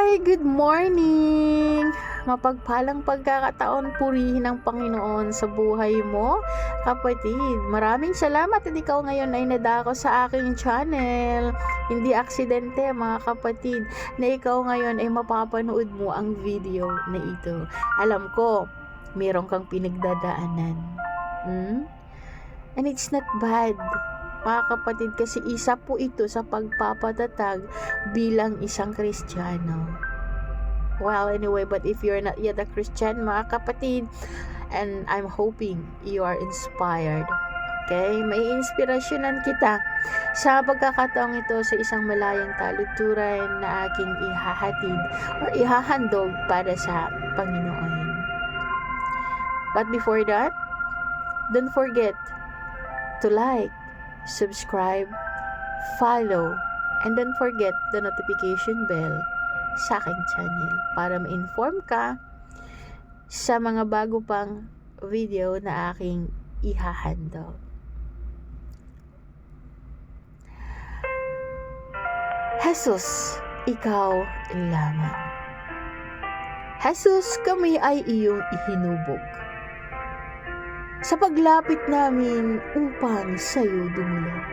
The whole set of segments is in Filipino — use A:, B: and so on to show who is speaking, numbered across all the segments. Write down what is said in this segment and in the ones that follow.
A: Hi! Good morning! Mapagpalang pagkakataon purihin ng Panginoon sa buhay mo, kapatid. Maraming salamat at ikaw ngayon ay nadako sa aking channel. Hindi aksidente mga kapatid na ikaw ngayon ay mapapanood mo ang video na ito. Alam ko, meron kang pinagdadaanan. And it's not bad. Mga kapatid, kasi isa po ito sa pagpapatatag bilang isang Kristiyano. Well, anyway, but if you're not yet a Christian, mga kapatid, and I'm hoping you are inspired. Okay? May inspirasyonan kita sa pagkakataong ito sa isang malayang taludturan na aking ihahatid or ihahandog para sa Panginoon. But before that, don't forget to like, subscribe, follow, and don't forget the notification bell sa aking channel para ma-inform ka sa mga bago pang video na aking ihahandog. Jesus, ikaw lamang. Jesus, kami ay iyong ihinubog sa paglapit namin upang sa'yo dumulog.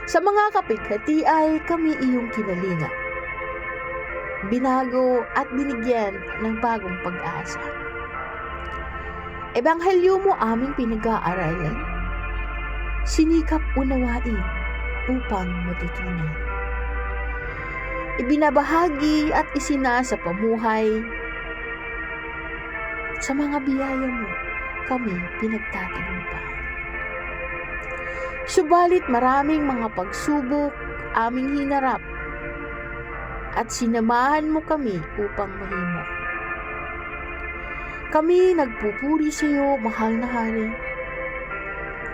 A: Sa mga kapighati ay kami iyong kinalinga, binago at binigyan ng bagong pag-asa. Ebanghelyo mo aming pinag-aaralan, sinikap unawain upang matutunan. Ibinabahagi at isinasa pamuhay, sa mga biyaya mo kami pinagtatagumpay. Subalit maraming mga pagsubok aming hinarap at sinamahan mo kami upang mahimok. Kami nagpupuri sa iyo, mahal na Hari,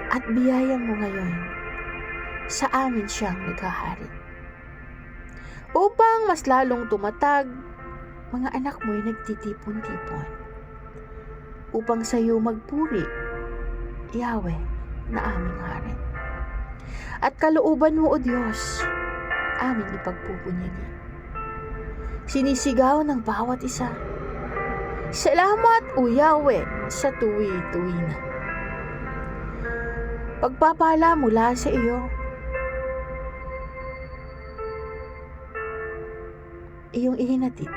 A: at biyaya mo ngayon sa amin siyang naghahari. Upang mas lalong tumatag, mga anak mo'y nagtitipon-tipon upang sa iyo magpuri, Yahweh na aming Hari. At kalooban mo, O Diyos, aming ipagpupunyagi. Sinisigaw ng bawat isa, salamat, O Yahweh, sa tuwi-tuwi na. Pagpapala mula sa iyo, iyong ihinatid.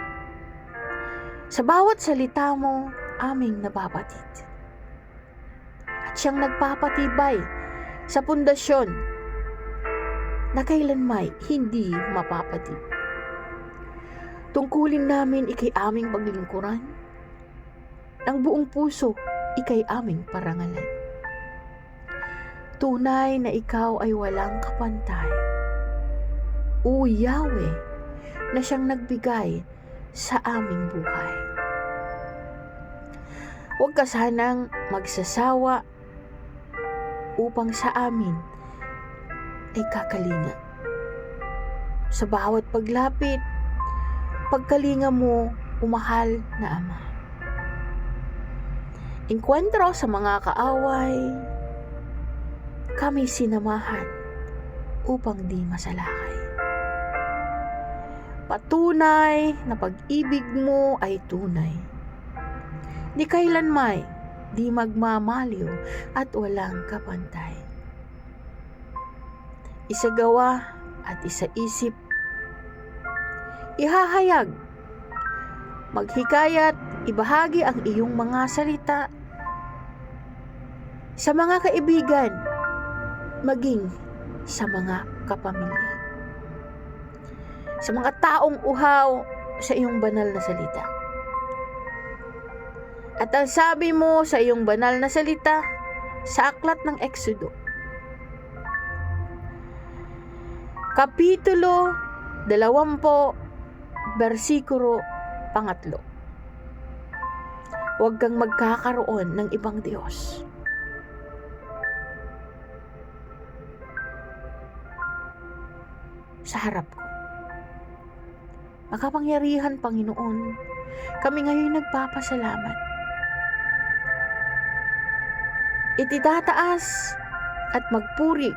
A: Sa bawat salita mo, aming nababatid. At siyang nagpapatibay sa pundasyon na kailanmay hindi mapapatid. Tungkulin namin ikay aming paglingkuran, ng buong puso ikay aming parangalan. Tunay na ikaw ay walang kapantay, O Yahweh, na siyang nagbigay sa aming buhay. Huwag ka sanang magsasawa upang sa amin ay kakalinga. Sa bawat paglapit, pagkalinga mo, umahal na Ama. Enkwentro sa mga kaaway, kami sinamahan upang di masalakay. Patunay na pag-ibig mo ay tunay. Di kailanmay, di magmamaliw at walang kapantay. Isagawa at isaisip, ihahayag, maghikayat, ibahagi ang iyong mga salita sa mga kaibigan, maging sa mga kapamilya, sa mga taong uhaw sa iyong banal na salita. At ang sabi mo sa iyong banal na salita sa aklat ng Exodo, Kapitulo 20, versikulo 3. Huwag kang magkakaroon ng ibang Diyos. Sa harap ko. Makapangyarihan, Panginoon, kami ngayon nagpapasalamat. Ititataas at magpuri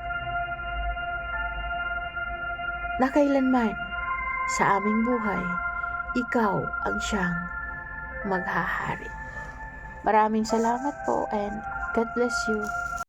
A: na kailanman sa aming buhay, ikaw ang siyang maghahari. Maraming salamat po and God bless you.